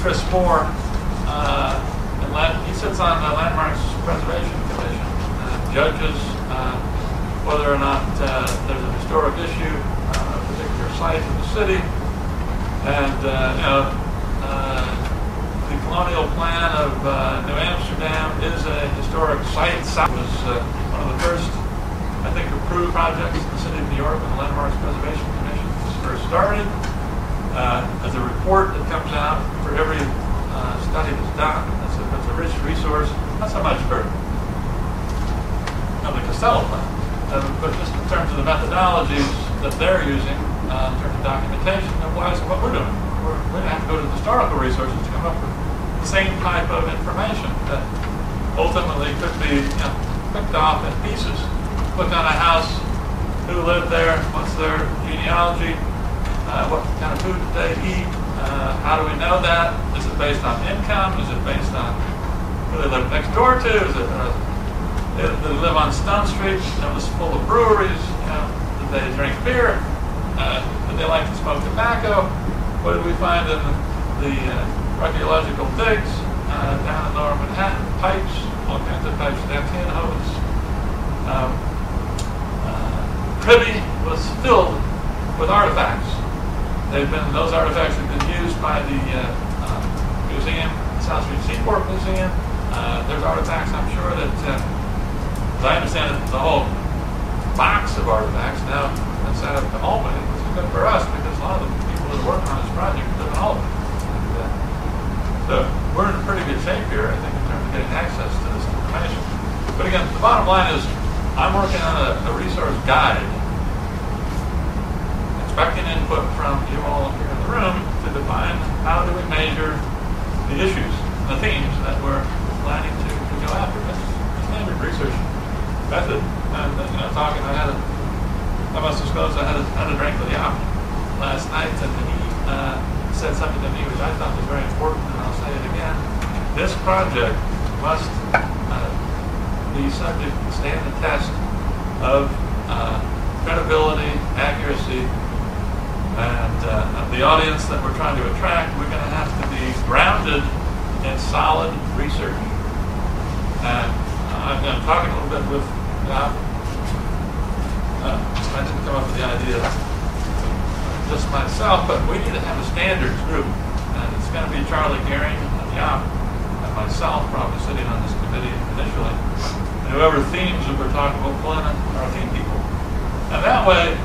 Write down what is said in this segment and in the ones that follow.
Chris Moore, he sits on the Landmarks Preservation Commission, judges whether or not there's a historic issue on a particular site in the city, and the colonial plan of New Amsterdam is a historic site. It was one of the first, I think, approved projects in the city of New York when the Landmarks Preservation Commission was first started. There's a report that comes out for every study that's done. That's a rich resource, not so much for the Costello plan, but just in terms of the methodologies that they're using in terms of documentation that applies to what we're doing. We're going to have to go to historical resources to come up with the same type of information that ultimately could be picked off in pieces. Look on a house, who lived there, what's their genealogy, what kind of food did they eat, how do we know that? Is it based on income? Is it based on who they live next door to? Is it did they live on Stone Street? It was full of breweries. Did they drink beer? Did they like to smoke tobacco? What did we find in the archaeological digs down in Lower Manhattan? Pipes, all kinds of pipes, Dantian hose. Privy was filled with artifacts. Those artifacts have been used by the museum, South Street Seaport Museum. There's artifacts, I'm sure, that, as I understand it, the whole box of artifacts now is set up in Albany, which is good for us because a lot of the people that are working on this project live in Albany. So we're in pretty good shape here, I think, in terms of getting access to this information. But again, the bottom line is I'm working on a resource guide, expecting input from you all here in the room to define how do we measure the issues, the themes that we're planning to go after. It's standard research method. And talking, I must disclose I had a drink with the op last night, and he said something to me which I thought was very important, and I'll say it again. This project must be subject to stand the test of credibility, accuracy, and the audience that we're trying to attract. We're going to have to be grounded in solid research. And I'm talking a little bit with I didn't come up with the idea just myself, but we need to have a standards group, and it's going to be Charlie Gehring and Yap and myself probably sitting on this committee initially. And whoever themes that we're talking about, pull in our theme people. And that way,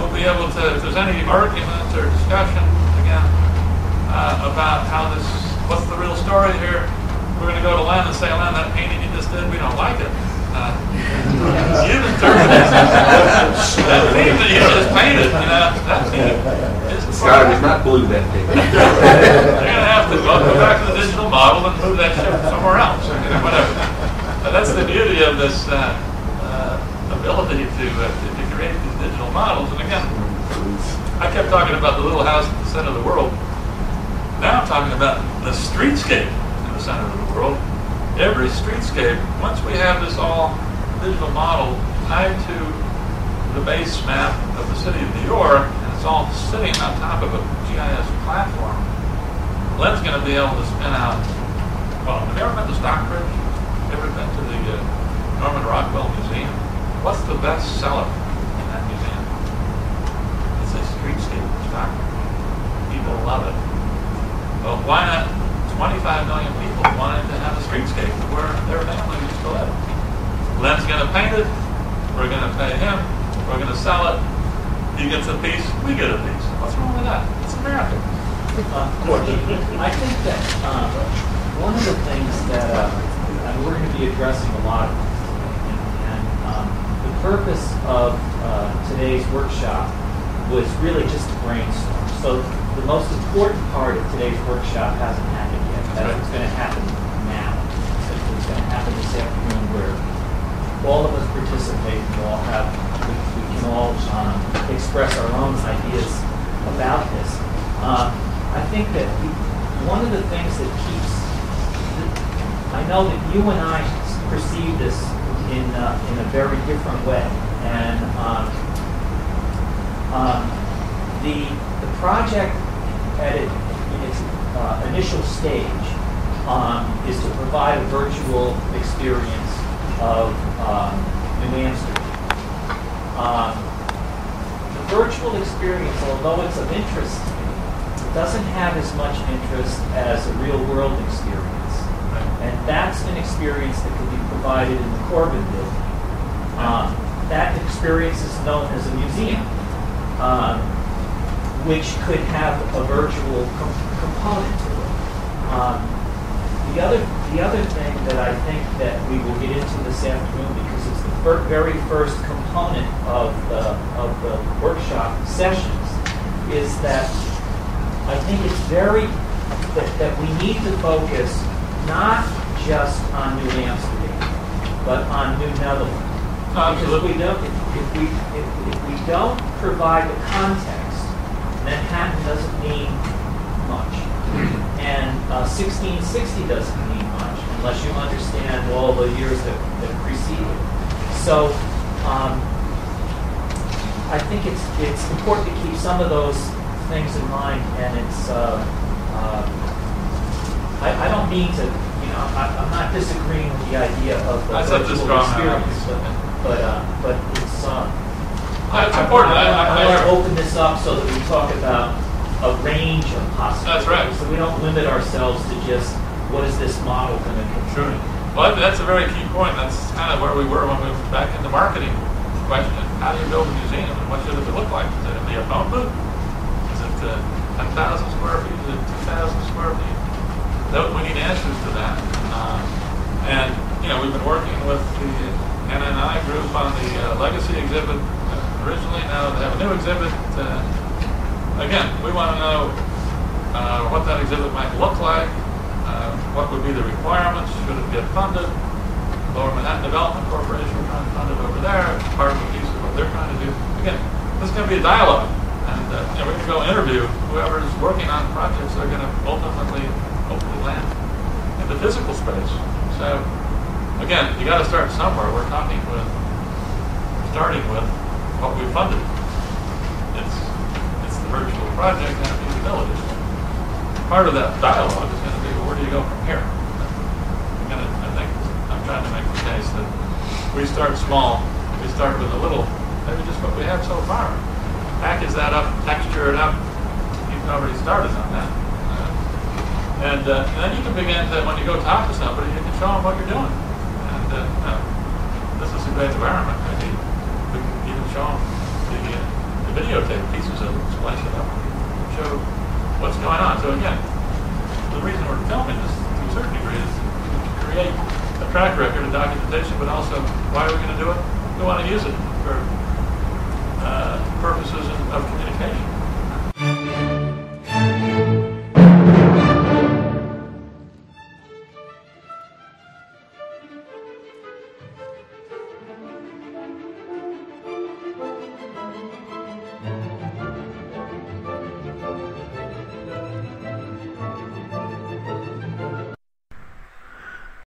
we'll be able to, if there's any argument or discussion, again, about how this, what's the real story here, we're going to go to Len and say, Len, that painting you just did, we don't like it. You interpreted that theme that you just painted, that theme is Scott is not blue, that thing. They're going to have to go back to the digital model and move that ship somewhere else, or whatever. That's the beauty of this ability to create these digital models. And again, I kept talking about the little house at the center of the world. Now I'm talking about the streetscape in the center of the world. Every streetscape, once we have this all digital model tied to the base map of the city of New York, and it's all sitting on top of a GIS platform, Len's going to be able to spin out, well, have you ever been to Stockbridge? Ever been to the Norman Rockwell Museum? What's the best seller in that museum? It's a streetscape in Stockbridge. People love it. Well, why not 25 million people wanting to have a streetscape where their family used to live? Len's going to paint it. We're going to pay him. We're going to sell it. He gets a piece. We get a piece. What's wrong with that? It's America. I think that one of the things that we're going to be addressing a lot, and the purpose of today's workshop was really just to brainstorm. So the most important part of today's workshop hasn't happened yet. That's going to happen now. It's going to happen this afternoon, where all of us participate. We can all express our own ideas about this. I think that one of the things that keeps, I know that you and I perceive this in a very different way, and the project in its initial initial stage is to provide a virtual experience of New Amsterdam. The virtual experience, although it's of interest to me, it doesn't have as much interest as a real-world experience. And that's an experience that can be provided in the Corbin building. That experience is known as a museum, which could have a virtual component to it. The other thing that I think that we will get into this afternoon, because it's the very first component of the workshop sessions, is that I think it's that we need to focus not just on New Amsterdam, but on New Netherlands. Because if we don't provide the context, Manhattan doesn't mean much, and 1660 doesn't mean much unless you understand all the years that preceded. So I think it's important to keep some of those things in mind, and it's I don't mean to, I'm not disagreeing with the idea of the virtual experience, but it's important. I want to open this up so that we talk about a range of possibilities. That's right. So we don't limit ourselves to just what is this model going to contribute. Well, that's a very key point. That's kind of where we were when we were back in the marketing question. How do you build a museum, and what should it look like? Is it be a phone booth? Is it 10,000 square feet? Is it 2,000 square feet? We need answers to that. And we've been working with the NNI group on the legacy exhibit originally. Now they have a new exhibit. Again, we want to know what that exhibit might look like. What would be the requirements? Should it get funded? Lower Manhattan Development Corporation, we're trying to fund it over there. It's part of a piece of what they're trying to do. Again, this is going to be a dialogue. And we're going to go interview whoever is working on projects that are going to ultimately hopefully land in the physical space. So, again, you got to start somewhere. We're starting with what we funded. It's the virtual project and the feasibility. Part of that dialogue is going to be, well, where do you go from here? I think I'm trying to make the case that we start small. We start with a little, maybe just what we have so far. Package that up, texture it up. You've already started on that. And then you can begin to, when you go talk to somebody, you can show them what you're doing. And this is a great environment. Maybe we can even show them the videotape pieces of it, splice it up, and show what's going on. So again, the reason we're filming this to a certain degree is to create a track record, a documentation, but also why are we going to do it? We want to use it for purposes of communication.